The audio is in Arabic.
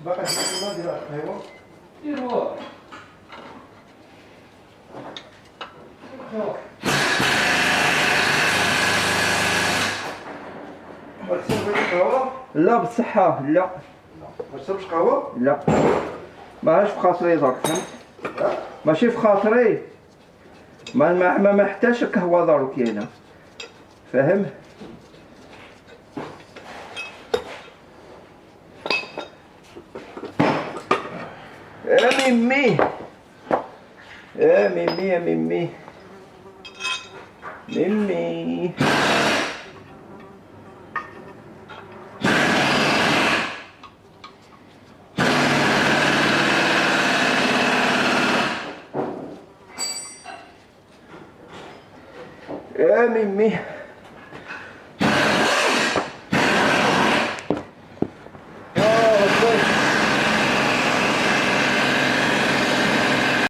باقي ما دير ايوا ديروا ما تشربش قهوه؟ لا بالصحة لا. ما تشربش قهوه؟ لا ماهاش في خاطري درك فهمت. ماشي في خاطري. ما محتاجش قهوة دروك هنا فاهم. يا ميمي يا ميمي يا ميمي ميمي يا ميمي